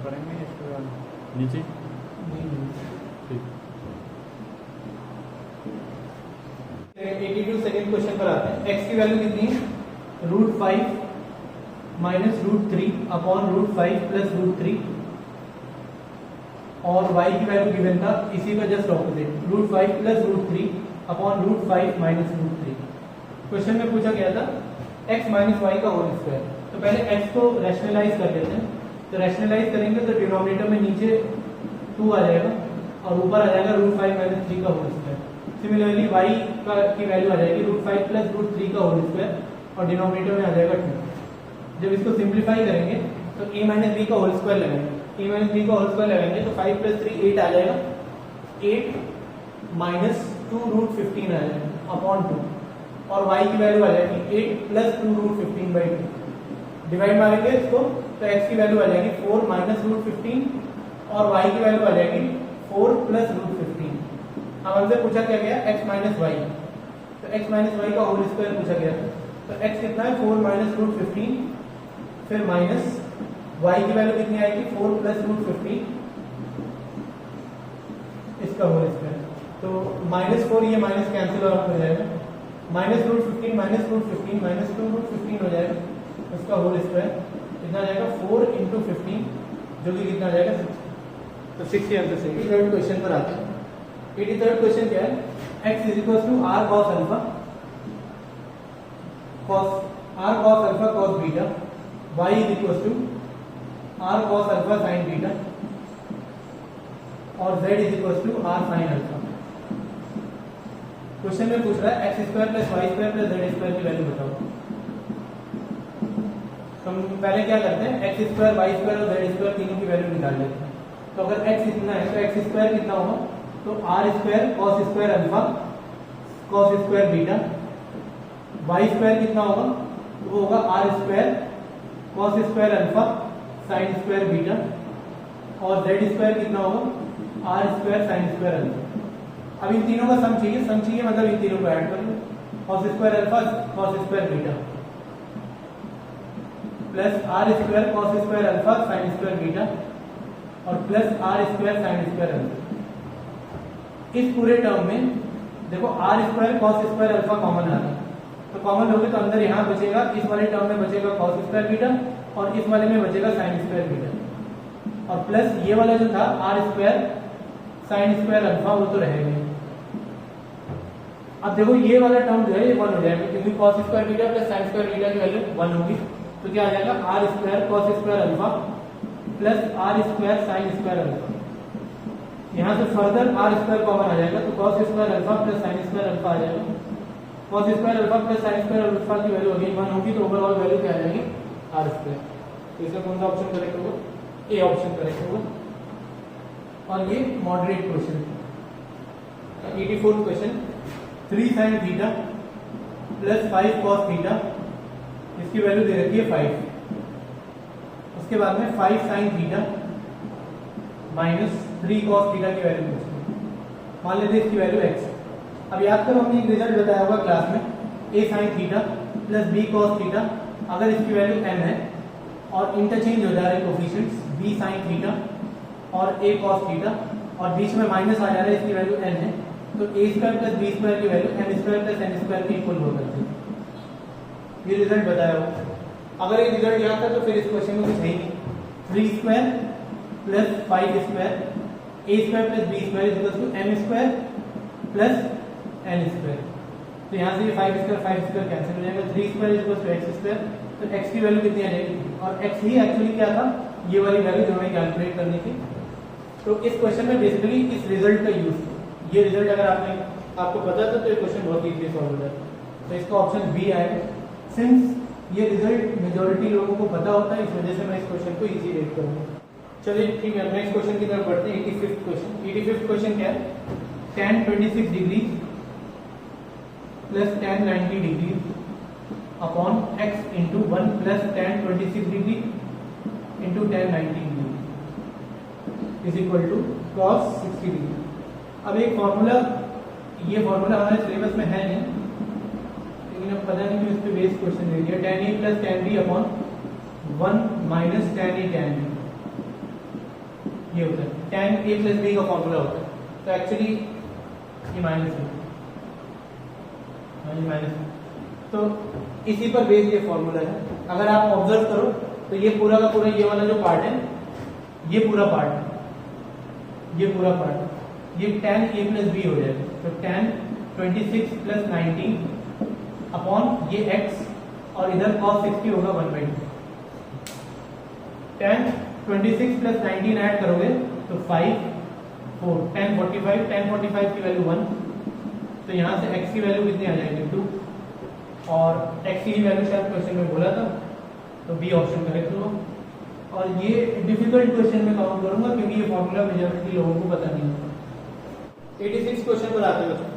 करेंगे इसके बाद नीचे ठीक। 82 सेकंड क्वेश्चन पर आते हैं। x की वैल्यू कितनी है? √5 माइनस √3 अपॉन √5 प्लस √3 और y की वैल्यू गिवन था इसी का just opposite √5 plus √3 upon √5 minus √3। Question में पूछा गया था x माइनस वाई का होल स्क्वायर। तो पहले x को रैशनलाइज कर लेते हैं। तो रैशनलाइज करेंगे तो डिनोमिनेटर में नीचे 2 आ जाएगा और ऊपर आ जाएगा √5 माइनस 3 का होल स्क्वायर। सिमिलरली y की वैल्यू आ जाएगी √5 प्लस √3 का होल स्क्वायर और डिनोमिनेटर में आ जाएगा 2। जब इसको सिंप्लीफाई करेंगे तो a माइनस b का होल स्क्वायर लगाएंगे। a माइनस b का होल स्क्वायर लगाएंगे तो 5 प्लस 3 8 आ जाएगा। 8 माइनस 2√15 आ जाएगा अपॉन 2 और y की वैल्यू आ जाएगी 8 प्लस 2√15/2। डिवाइड मारेंगे इसको तो x की वैल्यू आ जाएगी 4 माइनस √15 और y की वैल्यू आ जाएगी 4 प्लस √15। अब हमसे पूछा क्या गया x माइनस वाई। तो x माइनस वाई का होल स्क्वायर पूछा गया था। तो x कितना है 4 माइनस √15 फिर माइनस y की वैल्यू कितनी आएगी 4 प्लस √15 इसका होल स्क्वायर। तो -4 ये माइनस कैंसिल आउट हो जाएगा। माइनस √15 माइनस √15 माइनस 2√15 हो जाएगा उसका होल स्क्वायर। कितना आ जाएगा 4 इंटू 15 जो कि कितना आ जाएगा 6। तो 6 के आंसर सही। 83rd क्वेश्चन पर आते हैं। 83rd क्वेश्चन क्या है? x is equal to r cos alpha cos beta y is equal to r cos alpha sin beta और z is equal to r sin alpha. Question में पूछ रहा है x square plus y square plus z square की value बताओ। हम पहले क्या करते हैं x स्क्वायर वाई स्क्वायर और जेड स्क्वायर तीनों की वैल्यू निकाल लेते हैं। तो अगर x इतना है तो x स्क्वायर कितना होगा? तो r square cos square alpha cos square beta. y square कितना होगा? तो वो होगा r square cos square alpha sin square beta और z स्क्वायर कितना होगा? r square sin square alpha. अब इन तीनों का सम चाहिए मतलब इन तीनों को ऐड कर लो। cos square alpha cos square beta plus r square cos square alpha sin square beta और plus r square sin square alpha. इस पूरे टर्म में देखो r square cos square alpha common आ रहा है तो कॉमन होगी तो अंदर यहाँ बचेगा इस वाले टर्म में बचेगा cos स्क्वायर बीटा और इस वाले में बचेगा sin स्क्वायर बीटा और प्लस ये वाला जो था r square sin square alpha वो तो रहेगा। अब देखो ये वाला टर्म जो है ये 1 हो जाएगा क्योंकि cos square beta plus sin square beta की वैल्यू 1 होगी। तो क्या आ जाएगा r square cos square alpha plus r square sin square alpha. यहाँ से फर्दर r स्क्वायर कॉमन आ जाएगा तो cos square alpha plus sin square alpha आ जाएगा। cos square alpha plus sin square alpha की वैल्यू अगेन 1 होगी तो ओवरऑल वैल्यू क्या आ जाएगी r स्क्वायर। तो इसका कौन सा ऑप्शन करेक्ट होगा? ए ऑप्शन करेक्ट होगा। और ये moderate question. 84th question 3 sin theta plus 5 cos theta इसकी वैल्यू दे रखी है 5। उसके बाद में 5 sin theta minus 3 cos theta की वैल्यू पूछी। मान लेते हैं इसकी वैल्यू x। अब याद करो हमने एक रिजल्ट बताया होगा क्लास में a sin theta plus b cos theta. अगर इसकी वैल्यू m है और इंटरचेंज हो जा रहे हैं कोफिशिएंट्स b sin थीटा और a cos थीटा और बीच में माइनस आ जा रहा है इसकी वैल्यू n है तो a square plus b square की value m square plus n square के इक्वल हो सकती है। ये रिजल्ट बताया होगा। अगर ये रिजल्ट याद था तो फिर इस क्वेश्चन में कुछ है ही नहीं। 3 square plus 5 square a square plus b square is equal to m square plus n square. तो यहाँ से ये 5 स्क्वायर कैंसिल हो जाएगा। 3 square is equal to x square. तो x की वैल्यू कितनी आ जाएगी और x ही एक्चुअली क्या था ये वाली वैल्यू जो हमें कैलकुलेट करनी थी। तो इस क्वेश्चन में बेसिकली इस रिजल्ट का यूज ये रिजल्ट अगर आपको पता था तो ये क्वेश्चन बहुत इजीली सॉल्व हो जाता। तो इसका ऑप्शन बी आएगा। सिंस ये रिजल्ट मेजॉरिटी लोगों को पता होता है इस वजह से मैं इस क्वेश्चन को इजी रेट करूंगा। चलिए ठीक है नेक्स्ट क्वेश्चन की तरफ बढ़ते हैं। 85th question. 85th क्वेश्चन क्या है? tan 26 degree plus tan 90 degree upon x into 1 plus tan 26 degree into tan 90 degree is equal to cos 60 degree. अब एक फॉर्मूला ये फॉर्मूला हमारे सिलेबस में है नहीं लेकिन अब पता नहीं कि उस पर बेस्ड क्वेश्चन दे दिया tan a plus tan b upon 1 minus tan a tan b ये होता है tan a प्लस बी का फॉर्मूला होता है। तो एक्चुअली ये माइनस है, तो इसी पर बेस्ड ये फॉर्मूला है। अगर आप ऑब्जर्व करो तो ये पूरा का पूरा ये वाला जो पार्ट है, ये पूरा पार्ट ये tan a प्लस बी हो जाएगा। तो tan 26 प्लस 19 अपॉन ये x और इधर cos 60 होगा 1/2। tan 26 प्लस 19 ऐड करोगे तो 5 4 tan 45 की वैल्यू 1, तो यहाँ से x की वैल्यू कितनी आ जाएगी 2, और x की वैल्यू शायद क्वेश्चन में बोला था, तो बी ऑप्शन करेक्ट होगा। और ये डिफिकल्ट क्वेश्चन में काउंट करूंगा क्योंकि ये फॉर्मूला मेजॉरिटी लोगों को पता नहीं होता। 86 क्वेश्चन पर आते हैं बच्चों।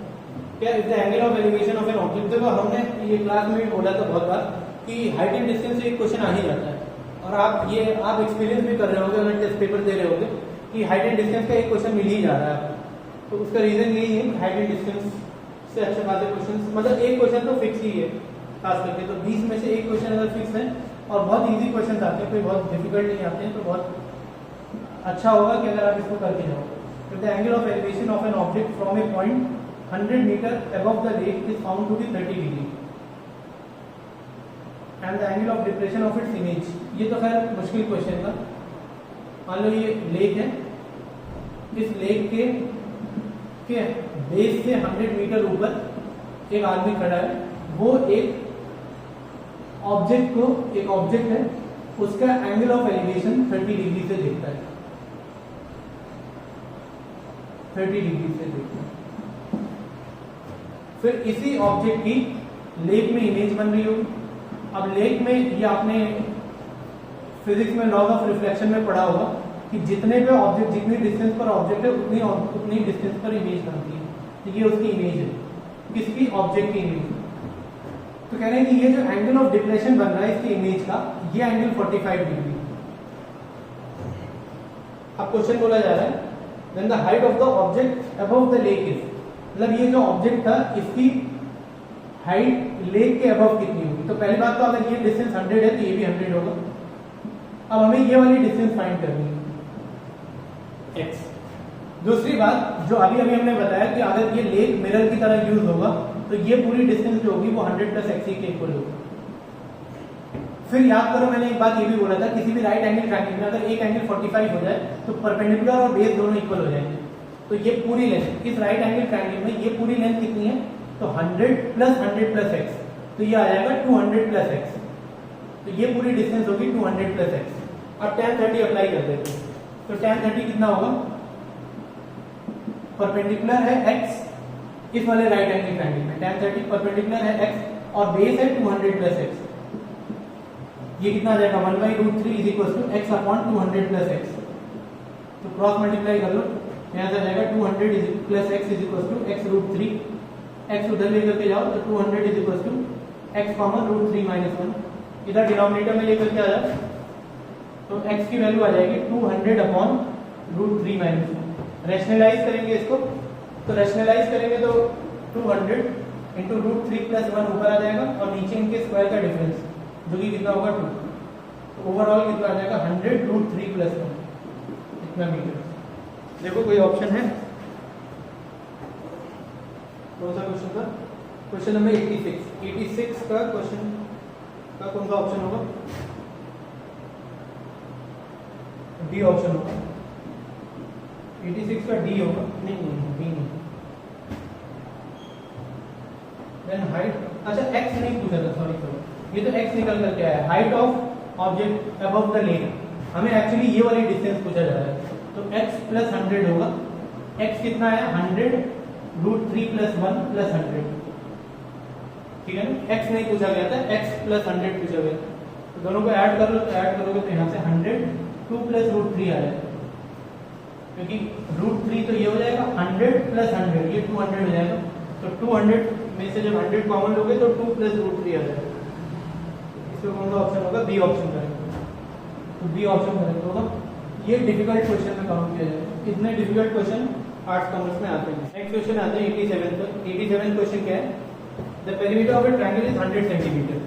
क्या is the angle of elevation of an object. देखो हमने ये क्लास में भी बोला था बहुत बार कि हाइट एंड डिस्टेंस से एक क्वेश्चन आ ही जाता है, और आप एक्सपीरियंस भी कर रहे होंगे अगर टेस्ट पेपर दे रहे होंगे कि हाइट एंड डिस्टेंस का एक क्वेश्चन मिल ही जा रहा है आपको। तो उसका रीजन यही है कि हाइट एंड डिस्टेंस से अच्छे खासे क्वेश्चन, मतलब एक क्वेश्चन तो फिक्स ही है खास करके, तो 20 में से एक क्वेश्चन अगर फिक्स है और बहुत इजी क्वेश्चन आते हैं, कोई बहुत डिफिकल्ट नहीं आते हैं, तो बहुत अच्छा होगा कि अगर आप इसको करके जाओ। तो the angle of elevation of an object from a point 100 metre above the lake is found to be 30 degree and the angle of depression of its image. ये तो खैर मुश्किल क्वेश्चन था। मान लो ये लेक है, इस लेक के बेस से 100 मीटर ऊपर एक आदमी खड़ा है, वो एक ऑब्जेक्ट है, उसका एंगल ऑफ एलिवेशन 30 डिग्री से देखता है, 30 डिग्री से देखता है। फिर इसी ऑब्जेक्ट की लेक में इमेज बन रही होगी। अब लेक में ये आपने फिजिक्स में लॉज ऑफ रिफ्लेक्शन में पढ़ा होगा कि जितने डिस्टेंस पर ऑब्जेक्ट है उतनी डिस्टेंस पर इमेज बनती है। तो ये उसकी इमेज है, किसकी, ऑब्जेक्ट की इमेज। तो कह रहे हैं कि ये जो एंगल ऑफ डिप्रेशन बन रहा है इसकी इमेज का, ये एंगल 45 डिग्री। अब क्वेश्चन बोला जा रहा है then the height of the object above the lake is, मतलब ये जो ऑब्जेक्ट था इसकी हाइट लेक के अबव कितनी होगी। तो पहली बात तो अगर ये डिस्टेंस 100 है तो ये भी 100 होगा। अब हमें ये वाली डिस्टेंस फाइंड करनी है x। दूसरी बात जो अभी हमने बताया कि अगर ये लेक मिरर की तरह यूज होगा तो ये पूरी डिस्टेंस जो होगी वो 100 प्लस x के इक्वल होगी। फिर याद करो मैंने एक बात ये भी बोला था, किसी भी राइट एंगल ट्रायंगल में अगर एक एंगल 45 हो जाए तो परपेंडिकुलर और बेस दोनों इक्वल हो जाएंगे। तो ये पूरी लेंथ इस राइट एंगल ट्रायंगल में ये पूरी लेंथ कितनी है, तो 100 प्लस x, तो ये आ जाएगा 200 प्लस x। तो ये पूरी डिस्टेंस होगी 200 प्लस x। अब tan 30 अप्लाई कर देते हैं, तो tan 30 कितना होगा, परपेंडिकुलर है x इस वाले राइट एंगल ट्रायंगल में, tan 30 परपेंडिकुलर है x और बेस है 200 प्लस x। ये कितना आ जाएगा 1/√3 is equal to x upon 200 plus x। तो क्रॉस मल्टीप्लाई कर लो, यहाँ से आ जाएगा 200 plus x is equal to x√3। x उधर लेकर के जाओ तो 200 is equal to x common √3 - 1, इधर डिनोमिनेटर में लेकर के आ जाओ तो x की वैल्यू आ जाएगी 200 अपॉन √3 - 1। रैशनलाइज करेंगे इसको, तो रैशनलाइज करेंगे तो 200 इंटू √3 + 1 ऊपर आ जाएगा और नीचे इनके स्क्वायर का डिफरेंस जो कि कितना होगा 2। तो ओवरऑल कितना आ जाएगा 100 √3 + 1 इतना मीटर। देखो कोई ऑप्शन है, कौन सा क्वेश्चन था, क्वेश्चन नंबर 86 का क्वेश्चन का कौन सा ऑप्शन होगा, डी ऑप्शन होगा। 86 का डी होगा, नहीं बी नहीं। देन हाइट, अच्छा x नहीं पूछा था, सॉरी ये तो x निकल करके आया। Height of object above the lake, हमें एक्चुअली ये वाली डिस्टेंस पूछा जा रहा है, तो x + 100 होगा। x कितना है 100 √3 + 1 + 100, ठीक है ना। x नहीं पूछा गया था, x + 100 पूछा गया था। तो दोनों को ऐड कर लो, तो ऐड करोगे तो यहाँ से 100 2 + √3 आ जाएगा, क्योंकि √3 तो ये हो जाएगा 100 + 100 ये 200 हो जाएगा। तो 200 में से जब 100 कॉमन लोगे तो 2 + √3 आ जाएगा। इसमें कौन सा ऑप्शन होगा, बी ऑप्शन करेक्ट। तो बी ऑप्शन करेक्ट होगा। ये डिफिकल्ट क्वेश्चन में काउंट किया जाएगा। इतने डिफिकल्ट क्वेश्चन आर्ट्स कॉमर्स में आते हैं। नेक्स्ट क्वेश्चन आते हैं 87 पर। 87 क्वेश्चन क्या है, the perimeter of A triangle is 100 centimetre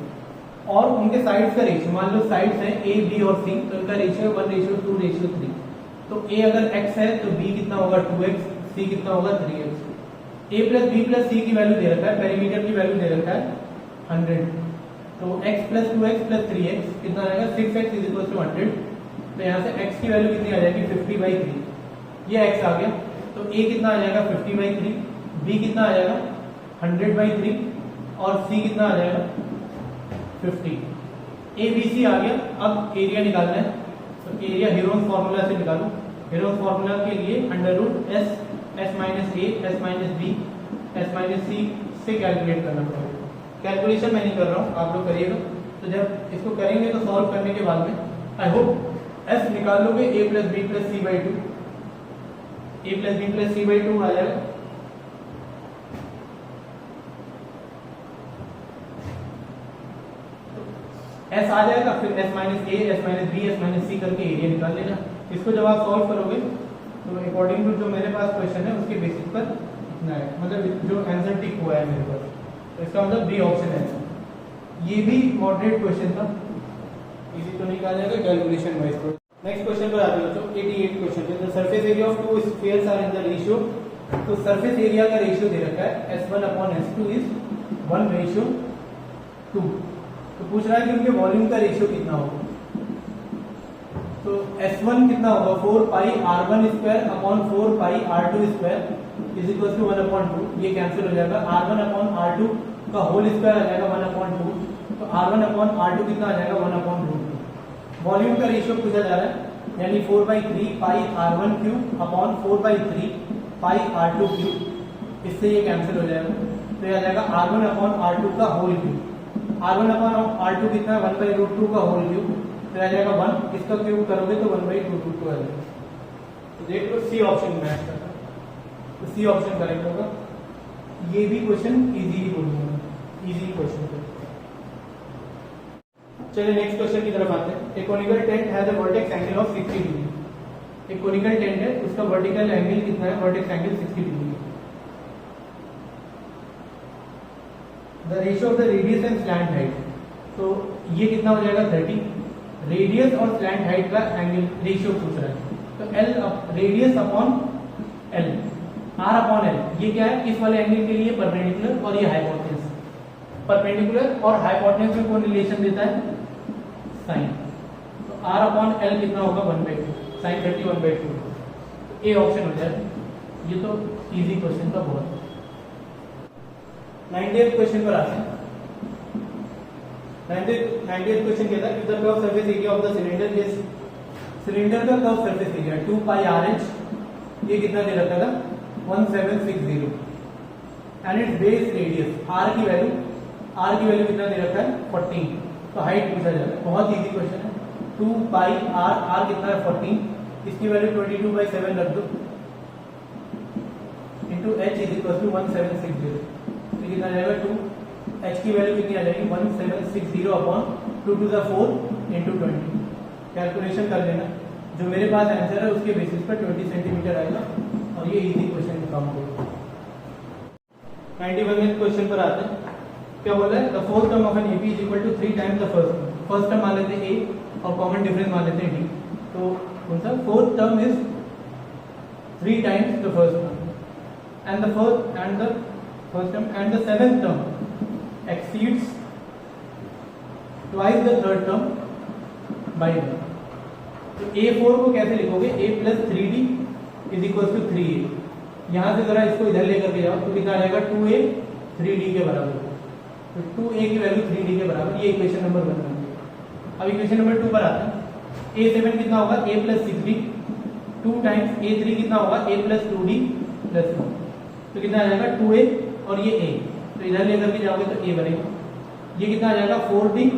और उनके साइड्स का रेशियो, मान लो साइड्स हैं ए बी और सी, तो इनका रेशियो 1:2:3। तो a अगर x है तो b कितना होगा 2x, c कितना होगा 3x। a plus b plus c की वैल्यू दे रखा है, पेरीमीटर की वैल्यू दे रखा है 100, तो x plus 2x plus 3x कितना आएगा 6x इज इक्वल टू 100। तो यहाँ से x की वैल्यू कितनी आ जाएगी 50/3, ये x आ गया। तो a कितना आ जाएगा 50/3, b कितना आ जाएगा 100/3 और c कितना आ जाएगा 50। a b c आ गया। अब एरिया निकालना है, तो एरिया हेरोन्स फार्मूला से निकालो। हेरोन्स फार्मूला के लिए under root s s minus a s minus b s minus c से कैलकुलेट करना पड़ेगा। कैलकुलेशन मैं नहीं कर रहा हूँ, आप लोग करिएगा। तो जब इसको करेंगे तो सॉल्व करने के बाद में आई होप s निकाल लोगे a plus b plus c by 2, a plus b plus c by 2 आ जाएगा। s आ जाएगा, फिर s minus a s minus b s minus c करके एरिया निकाल लेना। इसको जब आप सॉल्व करोगे तो अकॉर्डिंग टू जो मेरे पास क्वेश्चन है उसके बेसिस पर इतना है, मतलब जो आंसर टिक हुआ है मेरे पास, तो इसका मतलब बी ऑप्शन है। ये भी मॉडरेट क्वेश्चन था, इजी तो नहीं कहा जाएगा कैलकुलेशन वाइज। नेक्स्ट क्वेश्चन पर आते हैं बच्चों, 88 question. The surface area of two spheres are in the ratio, तो सरफेस एरिया का रेशियो दे रखा है S1/S2 इज 1:2। तो पूछ रहा है कि उनके वॉल्यूम का रेशियो कितना होगा। तो S1 कितना होगा 4πr1² 4πr2² is equal to 1/2, ये कैंसिल हो जाएगा। r1/r2 का होल स्क्वायर आ जाएगा 1/2, तो r1/r2 कितना आ जाएगा 1/2। वॉल्यूम का रेशियो पूछा जा रहा है, यानी 4/3πr1³ 4/3πr2³, इससे ये कैंसिल हो जाएगा। तो ये आ जाएगा r1/r2 का होल क्यूब। r1/r2 कितना है 1/√2 का होल क्यूब, तो आ जाएगा 1, इसका क्यूब करोगे तो 1/2 आ जाएगा। तो देख लो सी ऑप्शन मैच करता है, तो सी ऑप्शन करेक्ट होगा। ये भी क्वेश्चन इजी ही बोलूंगा, इजी क्वेश्चन है। चलिए नेक्स्ट क्वेश्चन की तरफ आते हैं। एक conical tent has a vertex angle of 60 degree. एक कोनिकल टेंट है, उसका वर्टिकल एंगल कितना है, vertex angle 60 degree. The ratio of the radius and slant height, तो ये कितना हो जाएगा 30। रेडियस और स्लैंट हाइट का एंगल रेशियो पूछ रहा है, तो l radius upon l, r upon l, ये क्या है इस वाले एंगल के लिए परपेंडिकुलर और ये हाइपोटेन्यूज। परपेंडिकुलर और हाइपोटेन्यूज में कौन रिलेशन देता है, साइन। तो आर अपॉन एल कितना होगा 1/2, साइन 30 1/2। ए ऑप्शन हो जाए। ये तो इजी क्वेश्चन था बहुत। 90th क्वेश्चन पर आते हैं। 90th क्वेश्चन कहता है, if the curve surface area of the cylinder is, cylinder का कर्व सरफेस एरिया 2πrh, ये कितना दे रखा था 1760, and it's base radius r की वैल्यू कितना दे रखा है 14। तो हाइट पूछा जा रहा है, बहुत इजी क्वेश्चन है। 2πr, r कितना है 14, इसकी वैल्यू 22/7 रख दो, into h is equal to 1760, तो कितना जाएगा 2, h की वैल्यू कितनी आ जाएगी 1760 upon 2 to the 4 into 20। Calculation कर लेना, जो मेरे पास आंसर है उसके बेसिस पर 20 सेंटीमीटर आएगा, और ये इजी क्वेश्चन का काम होगा। 91वें क्वेश्चन पर आते हैं। क्या बोला है, the fourth term of an AP is equal to 3 times the first term मान लेते हैं a और कॉमन डिफरेंस मान लेते हैं d। तो कौन सा fourth term is 3 times the first term and the first term and the seventh term exceeds twice the third term by 1। तो a4 को कैसे लिखोगे, a plus 3d is equal to 3a। यहां से जरा इसको इधर लेकर के जाओ, तो कितना आ जाएगा 2a 3d के बराबर। तो 2a की वैल्यू 3d के बराबर, ये इक्वेशन नंबर 1 है। अब इक्वेशन नंबर 2 पर आते हैं। a7 कितना होगा a plus 6d, 2 times a3 कितना होगा a प्लस 2d प्लस 1। तो कितना आ जाएगा 2a और ये a, तो इधर लेकर के जाओगे तो a बनेगा। ये कितना आ जाएगा 4d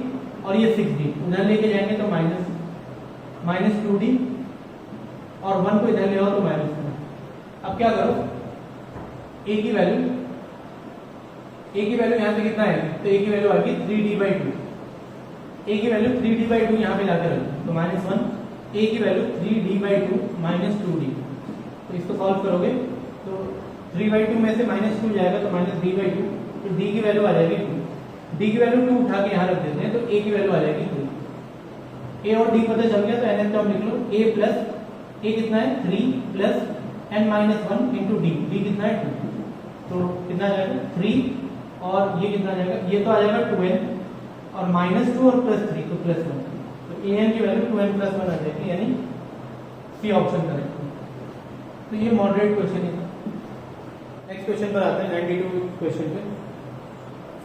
और ये 6d, इधर लेके जाएंगे तो माइनस 2d और 1 को इधर ले आओ तो -1। अब क्या करो, a की वैल्यू यहाँ पे कितना है, तो a की वैल्यू आएगी 3d/2। a की वैल्यू 3d/2 यहाँ पे लाकर रखो, तो -1, a की वैल्यू 3d/2 -2d। तो इसको सॉल्व करोगे तो 3/2 में से -2 जाएगा तो -d/2, तो d की वैल्यू आ जाएगी 2। d की वैल्यू 2 उठा के यहाँ रख देते हैं, तो a की वैल्यू आ जाएगी 2। a और d पता चल गया, तो nth टर्म लिख लो, a प्लस ए कितना है 3 plus n minus 1 into D, D कितना है 2, तो कितना आ जाएगा 3 और ये कितना आ जाएगा, ये तो आ जाएगा 2n और -2 और +3 तो +1, तो an की वैल्यू 2n + 1 आ जाएगी, यानी सी ऑप्शन करेक्ट। तो ये मॉडरेट क्वेश्चन है। नेक्स्ट क्वेश्चन पर आते हैं 92 क्वेश्चन पे।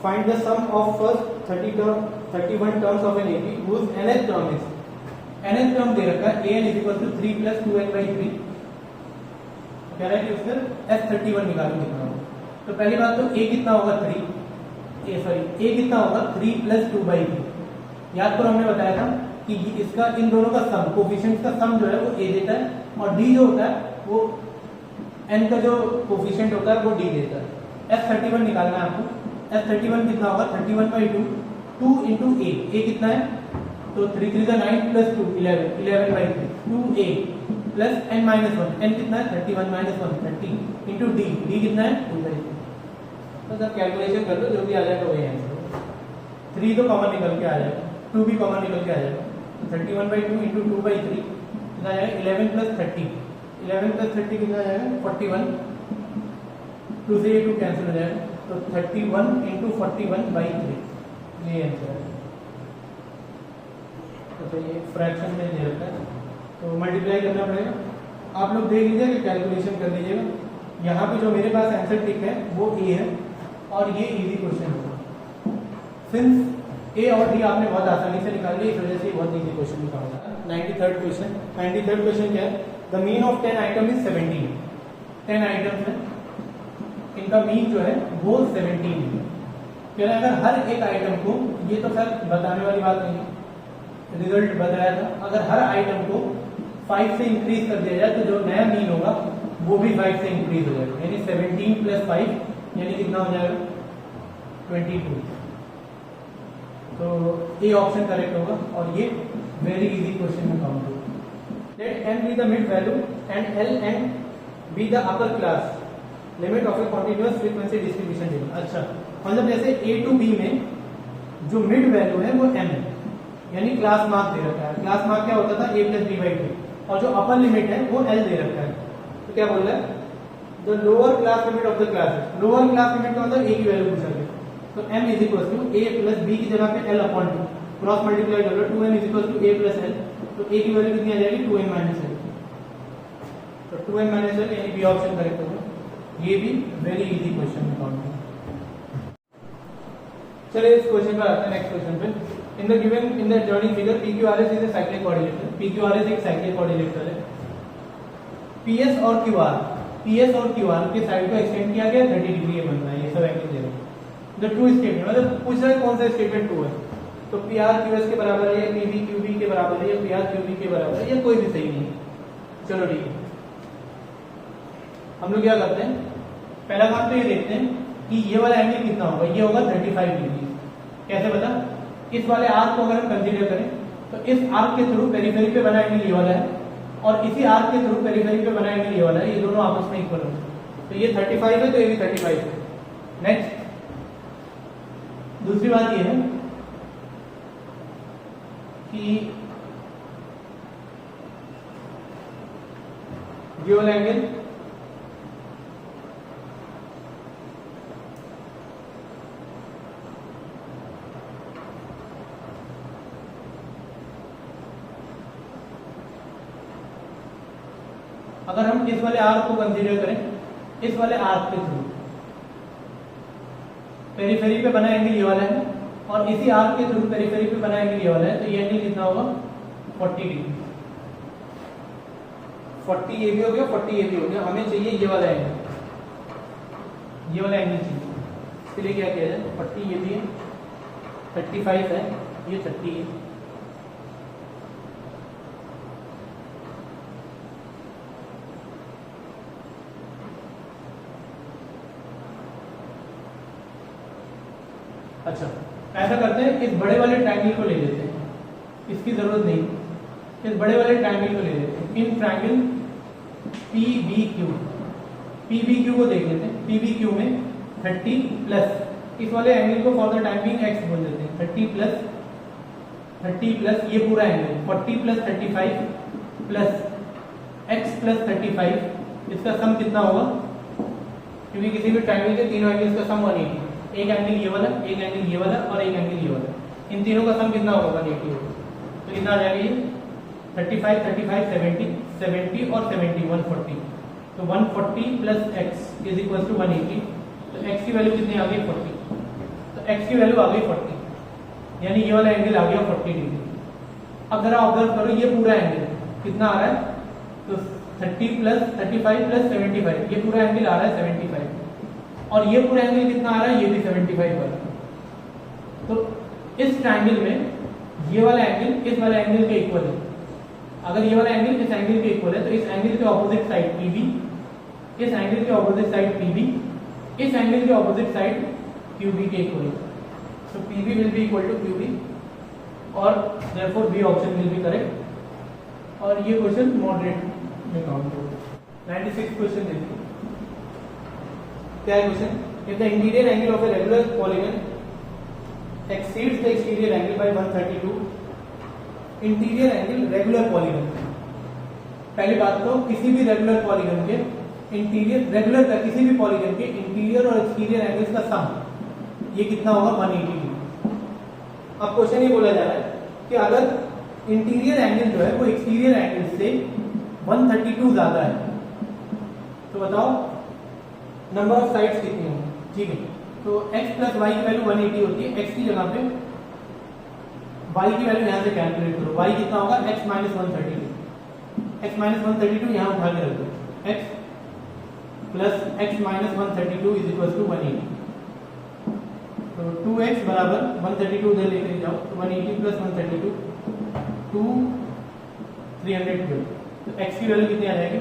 Find the sum of first 31 terms of an AP whose nth term is, nth term दे रखा है an = 3 + 2n/3, कह रहा है कि उसमें f31 निकालो कितना होगा। तो पहली बात तो a कितना होगा 3, a कितना होगा 3 + 2/3। याद करो हमने बताया था कि इसका इन दोनों का सम, कोफिशिएंट्स का सम जो है वो a देता है और d जो होता है वो n का जो कोफिशिएंट होता है वो d देता है। f31 निकालना है आपको। f31 कितना होगा 31/2, 2 into a कितना है, तो 3 3 9 + 2 11/3, 2a plus n minus 1, n कितना है 31 - 1 30 इंटू d, d कितना है 2/3। तो सर कैलकुलेशन कर लो, जो भी आ जाएगा वही आंसर। 3 तो कॉमन निकल के आ जाएगा, 2 भी कॉमन निकल के आ जाएगा, तो 31/2 इंटू 2/3 कितना आ जाएगा 11 + 30, 11 + 30 कितना आ जाएगा 41, 2 से ये 2 कैंसिल हो जाएगा, तो 31 इंटू 41/3 ये आंसर है। तो ये फ्रैक्शन में दे रखा है, तो मल्टीप्लाई करना पड़ेगा। आप लोग देख लीजिए कि कैलकुलेशन कर लीजिएगा। यहाँ पे जो मेरे पास आंसर टिक है वो ए है और ये इजी क्वेश्चन होगा। सिंस ए और डी आपने बहुत आसानी से निकाल लिया, इस वजह से बहुत इजी क्वेश्चन निकाला। 93rd question. 93rd क्वेश्चन क्या है, the mean of 10 item is 17। 10 items है, इनका मीन जो है वो 17 है। क्या अगर हर एक आइटम को, ये तो सर बताने वाली बात नहीं है, रिजल्ट बताया था, अगर हर आइटम को 5 से इंक्रीज कर दिया जाए तो जो नया मीन होगा वो भी 5 से इंक्रीज हो जाएगा, यानी 17 + 5 यानी कितना हो जाएगा 22। तो ए ऑप्शन करेक्ट होगा और ये वेरी इजी क्वेश्चन में काउंट होगा। Let n be the mid value and ln be the upper class limit of a continuous frequency distribution table। अच्छा, मतलब जैसे a to b में जो मिड वैल्यू है वो m है, यानी क्लास मार्क दे रखा है। क्लास मार्क क्या होता था a + b/2 और जो अपर लिमिट है वो l दे रखा है। तो क्या बोल रहा है, the lower class limit of the class. Lower class limit का मतलब a की वैल्यू पूछा गया, तो m = a + b की जगह पे l/2 क्रॉस मल्टीप्लाई कर लो, 2m = a + l, तो a की वैल्यू कितनी आ जाएगी 2m - l। तो 2m - l यानी बी ऑप्शन करेक्ट होगा। ये भी वेरी इजी क्वेश्चन में काउंट होगा। चलिए इस क्वेश्चन पर आते हैं, नेक्स्ट क्वेश्चन पे। In the adjoining figure, PQRS is a cyclic coordinator. PQRS एक cyclic coordinator है। PS और QR के साइड को एक्सटेंड किया गया 30 डिग्री बन रहा है, ये सब एंगल दे रहे हैं। The true statement मतलब पूछ रहा है कौन सा स्टेटमेंट ट्रू है, तो PR QS के बराबर है, या PB QB के बराबर है, या PR QB के बराबर है, या कोई भी सही नहीं है। चलो ठीक है, हम लोग क्या करते हैं, पहला काम तो ये देखते हैं कि ये वाला एंगल कितना होगा, ये होगा 35 डिग्री। कैसे पता, इस वाले आर्क को अगर हम कंसीडर करें तो इस आर्क के थ्रू पेरिफेरी पे बना एंगल ये वाला है और इसी आर्क के थ्रू पेरिफेरी पे बना एंगल ये वाला है, ये दोनों आपस में इक्वल होंगे, तो ये 35 है तो ये भी 35 है। नेक्स्ट दूसरी बात ये है कि ये वाला एंगल अगर हम इस वाले आर्क को कंसीडर करें, इस वाले आर्क के थ्रू पेरिफेरी पे बना एंगल ये वाला है और इसी आर्क के थ्रू पेरिफेरी पे बना एंगल ये वाला है, तो ये एंगल कितना होगा 40 डिग्री। 40 ये भी हो गया, 40 ये भी हो गया। हमें चाहिए ये वाला एंगल, ये वाला एंगल चाहिए। इसके लिए क्या किया जाए, 40 ये भी है, 35 है, ये 30 है। अच्छा, ऐसा करते हैं, इस बड़े वाले ट्रायंगल को ले लेते हैं, इसकी जरूरत नहीं, इस बड़े वाले ट्रायंगल को ले लेते हैं। इन ट्रायंगल PBQ को देख लेते हैं। PBQ में 30 प्लस इस वाले एंगल को for the time being x बोल देते हैं। 30 प्लस ये पूरा एंगल 40 + 35 प्लस x प्लस 35, इसका सम कितना होगा? क्योंकि किसी भी ट्रायंगल के तीनों एंगल्स का सम 180, एक एंगल ये वाला, एक एंगल ये वाला और एक एंगल ये वाला, इन तीनों का सम कितना होगा? 180 होगा। तो कितना आ जाएगा ये? 35 35 70 70 और 70 140। तो 140 plus x is equal to 180। तो x की वैल्यू कितनी आ गई? 40। तो x की वैल्यू आ गई 40, यानी ये वाला एंगल आ गया 40 डिग्री। अब जरा ऑब्जर्व करो, ये पूरा एंगल कितना आ रहा है? तो 30 प्लस 35 प्लस 75, ये पूरा एंगल आ रहा है 75, और ये पूरा एंगल कितना आ रहा है? ये भी 75 आ रहा है। तो इस ट्रायंगल में ये वाला एंगल इस वाले एंगल के इक्वल है। अगर ये वाला एंगल इस एंगल के इक्वल है तो इस एंगल के ऑपोजिट साइड PB, इस एंगल के ऑपोजिट साइड PB, इस एंगल के ऑपोजिट साइड QB के इक्वल है। So PB will be equal to QB और therefore B option will be correct। और ये क्वेश्चन मॉडरेट में काउंट होगा। 96 क्वेश्चन देखिए, क्या है question? If the interior angle of a regular polygon exceeds the exterior angle by 132, interior angle regular polygon. पहली बात तो किसी भी रेगुलर पॉलीगन के इंटीरियर, रेगुलर का किसी भी पॉलीगन के इंटीरियर और एक्सटीरियर एंगल्स का सम ये कितना होगा? 180 डिग्री। अब क्वेश्चन ये बोला जा रहा है कि अगर इंटीरियर एंगल जो है वो एक्सटीरियर एंगल से 132 ज्यादा है तो बताओ नंबर ऑफ साइड्स कितनी होंगी? ठीक है, तो x प्लस वाई की वैल्यू 180 होती है। x की जगह पे y की वैल्यू यहां से कैलकुलेट करो। y कितना होगा? x minus 132। x माइनस 132 यहां उठा के रख दो। x plus x minus 132 is equal to 180। तो 2x बराबर 132 उधर लेके जाओ, तो 180 प्लस 132 312। तो x की वैल्यू कितनी आ जाएगी?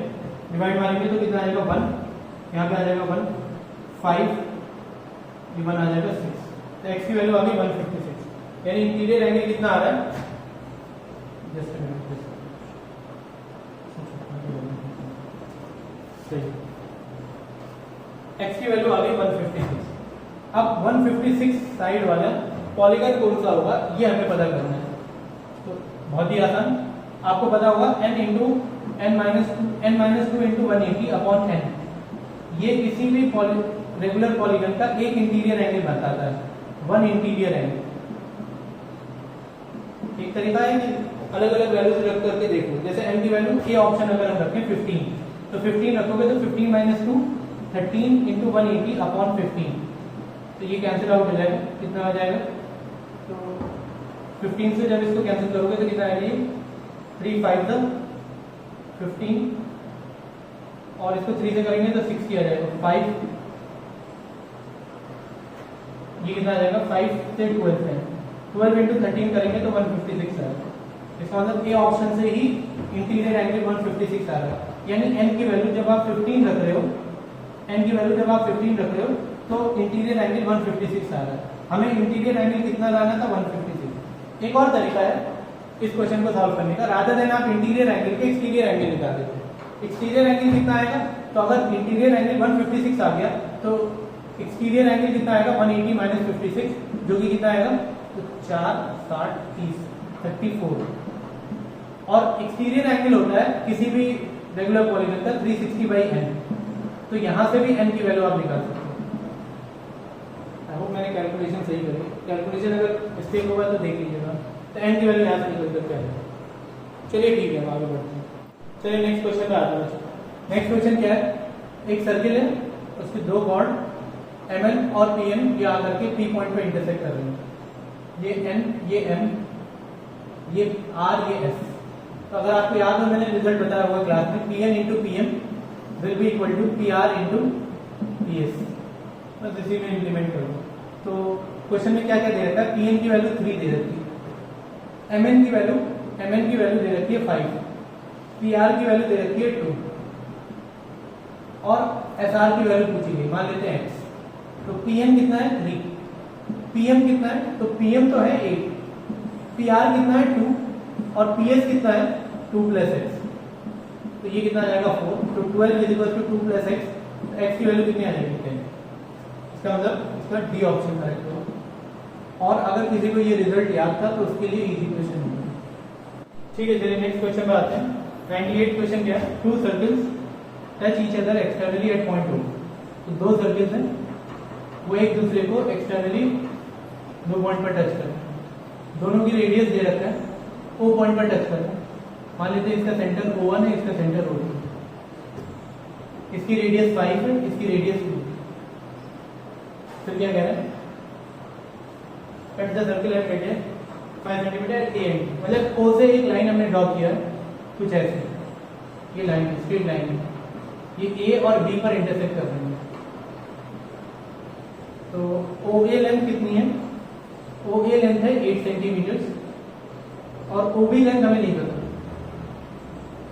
डिवाइड मारेंगे तो कितना आ जाएगा? 1, यहाँ पे आ जाएगा 1, 5, ये 1 आ जाएगा 6। तो x की वैल्यू आ गई 156, यानी इंटीरियर एंगल कितना आ रहा है? जस्ट अ मिनट, सही, x की वैल्यू आ गई 156। अब 156 साइड वाला पॉलीगन कौन सा होगा ये हमें पता करना है। तो बहुत ही आसान, आपको पता होगा n into n minus two into 180 upon n। ये किसी भी रेगुलर पॉलीगन का एक इंटीरियर एंगल बताता है, वन इंटीरियर एंगल। एक तरीका है कि अलग अलग वैल्यूज रख करके देखो, जैसे n की वैल्यू ए ऑप्शन अगर हम रखें 15, तो 15 रखोगे तो 15 माइनस 2 13 इंटू 180 अपॉन 15, तो ये कैंसिल आउट हो जाएगा। कितना आ जाएगा? तो 15 से जब इसको कैंसिल करोगे तो कितना आएगा? ये 3 5 15 और इसको 3 से करेंगे तो 60 आ जाएगा। 5 ये कितना आ जाएगा? 5 से 12 है, 12 इंटू 13 करेंगे तो 156 आएगा। इसका मतलब ए ऑप्शन से ही इंटीरियर एंगल 156 आ रहा है। यानी n की वैल्यू जब आप 15 रख रहे हो, n की वैल्यू जब आप 15 रख रहे हो तो इंटीरियर एंगल 156 आ रहा है। हमें इंटीरियर एंगल कितना लाना था? 156। एक और तरीका है इस क्वेश्चन को सॉल्व करने का, रादर देन आप इंटीरियर एंगल के एक्सटीरियर एंगल निकाल देते। एक्सटीरियर एंगल कितना आएगा? तो अगर इंटीरियर एंगल 156 आ गया तो एक्सटीरियर एंगल कितना आएगा? 180 माइनस 56, जो कि कितना आएगा? तो 4 60 30 34। और एक्सटीरियर एंगल होता है किसी भी रेगुलर पॉलीगन का 360 बाई n। तो यहां से भी n की वैल्यू आप निकाल सकते हो। आई होप मैंने कैलकुलेशन सही करी। कैलकुलेशन अगर मिस्टेक होगा तो देख लीजिएगा। तो n की वैल्यू यहां से निकल करके आएगा। चलिए ठीक है, हम आगे बढ़ते हैं। चलिए नेक्स्ट क्वेश्चन पे आते हैं। नेक्स्ट क्वेश्चन क्या है? एक सर्किल है, उसके दो कॉर्ड mn और pn ये आकर के p पॉइंट पे इंटरसेक्ट कर रहे हैं। ये n, ये m, ये r, ये s। तो अगर आपको याद हो, मैंने रिजल्ट बताया हुआ क्लास में, pn into pm will be equal to pr into ps। बस इसी में इम्प्लीमेंट करो। तो क्वेश्चन में क्या क्या दे रखा है? pn की वैल्यू 3 दे रखी है, mn की वैल्यू दे रखी है 5, pr की वैल्यू दे रखी है 2 और sr की वैल्यू पूछी गई, मान लेते हैं x। तो pn कितना है? 3, pm कितना है? तो pm तो है 8, pr कितना है? 2 और ps कितना है? 2 प्लस x। तो ये कितना आ जाएगा? 4। तो 12 is equal to 2 plus x। तो x की वैल्यू कितनी आ जाएगी? 10। इसका मतलब इसका डी ऑप्शन करेक्ट होगा। और अगर किसी को ये रिजल्ट याद था तो उसके लिए इजी क्वेश्चन होगा। ठीक है, चलिए नेक्स्ट क्वेश्चन पे आते हैं। 98 क्वेश्चन क्या है, two circles touch each other externally at point O। तो दो सर्कल्स हैं, वो एक दूसरे को एक्सटर्नली दो पॉइंट पर टच कर रहे हैं, दोनों की रेडियस दे रखा है, O पॉइंट पर टच कर रहा है। मान लेते हैं इसका सेंटर O1 है, इसका सेंटर O2, इसकी रेडियस 5 है, इसकी रेडियस 2। फिर क्या कह रहा है, cut the circle at radius 5 centimetre at a and, मतलब O से एक लाइन हमने ड्रॉ किया है कुछ ऐसे, ये लाइन स्ट्रेट लाइन है, ये A और B पर इंटरसेक्ट कर रही है। तो OA लेंथ कितनी है, OA लेंथ है 8 सेंटीमीटर और OB लेंथ हमें नहीं पता,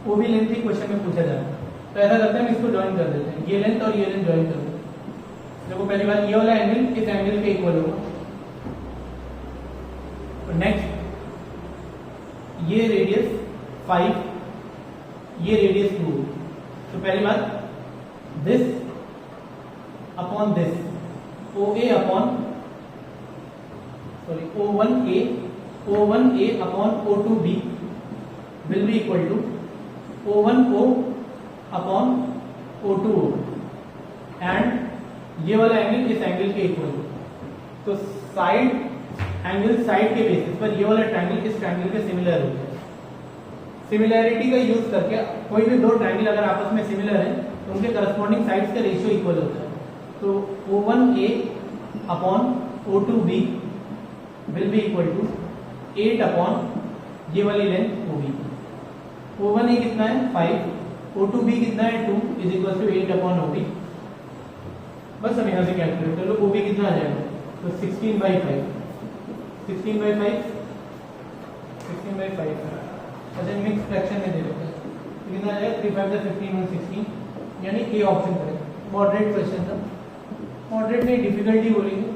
OB लेंथ ही क्वेश्चन में पूछा जा रहा है। तो ऐसा करते हैं, हम इसको ज्वाइन कर देते हैं, ये लेंथ और ये लेंथ ज्वाइन कर देते हैं। देखो पहली बात, ये वाला एंगल इस एंगल के इक्वल होगा। तो नेक्स्ट, ये रेडियस 5, ये रेडियस 2। तो पहली बात, this upon this, OA upon O1A upon O2B will be equal to O1O upon O2O and ये वाला एंगल इस एंगल के इक्वल हो। तो साइड एंगल साइड के बेसिस पर ये वाला ट्रायंगल इस ट्रायंगल के सिमिलर होता है। सिमिलैरिटी का यूज करके कोई भी दो ट्रायंगल अगर आपस में सिमिलर है तो उनके करस्पॉन्डिंग साइड्स का रेशियो इक्वल होता है। तो O1A upon O2B will be equal to 8 upon ये वाली लेंथ OB। O1A कितना है 5, O2B कितना है 2 is equal to 8 upon OB। बस हम यहाँ से कैलकुलेट कर लो, OB कितना आ जाएगा, तो 16/5 अच्छा मिक्स फ्रैक्शन में दे देते हैं, तो कितना आ जाएगा 3 5 15 1 16, यानी A option correct. Moderate question था, मॉडरेट में डिफिकल्टी बोलेंगे,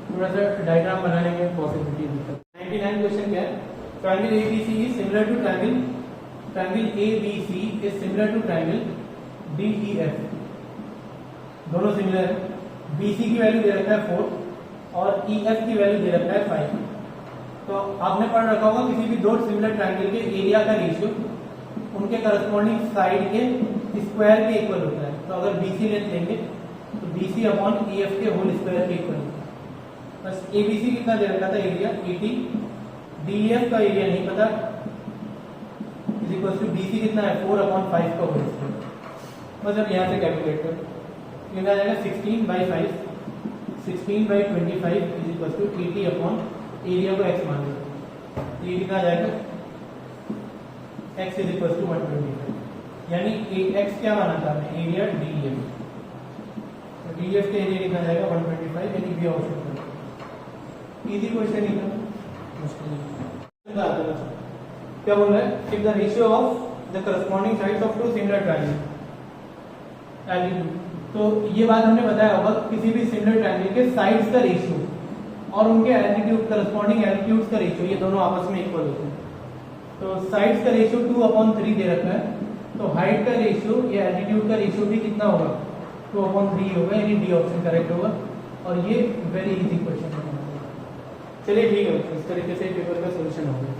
थोड़ा सा डायग्राम बनाने में पॉसिबिलिटी दिक्कत। 99 क्वेश्चन क्या है, triangle ABC is similar to triangle ABC is similar to triangle DEF। दोनों सिमिलर है, BC की वैल्यू दे रखा है 4 और EF की वैल्यू दे रखा है 5। तो आपने पढ़ रखा होगा किसी भी दो सिमिलर ट्रायंगल के एरिया का रेशियो उनके करस्पॉन्डिंग साइड के स्क्वायर के इक्वल होता है। तो अगर BC लेंथ लेंगे तो BC अपॉन EF के होल स्क्वायर के इक्वल होता है। बस ABC कितना दे रखा था एरिया 80, DEF का एरिया नहीं पता, इज इक्वल टू BC कितना है 4 अपॉन 5 का होल स्क्वायर। बस अब यहाँ से कैलकुलेट कर कितना आ जाएगा 16/5, 16/25 is equal to 80 upon area को x मान लो, ये कितना आ जाएगा x इज इक्वल टू 125, यानी x क्या माना था हमने एरिया DEF। तो DEF का एरिया कितना आ जाएगा 125, यानी बी ऑप्शन करें। इजी क्वेश्चन ही था, मुश्किल नहीं। क्या बोल रहा है, if the ratio of the corresponding sides of two similar triangle altitude. तो ये बात हमने बताया होगा, किसी भी सिमिलर ट्रायंगल के साइड्स का रेशियो और उनके एल्टीट्यूड करस्पॉन्डिंग एल्टीट्यूड्स का रेशियो, ये दोनों आपस में इक्वल होते हैं। तो साइड्स का रेशियो 2/3 दे रखा है, तो हाइट का रेशियो या एल्टीट्यूड का रेशियो भी कितना होगा 2/3 होगा, यानी डी ऑप्शन करेक्ट होगा। और ये वेरी इजी क्वेश्चन है। चलिए ठीक है, इस तरीके से पेपर का सोल्यूशन होगा।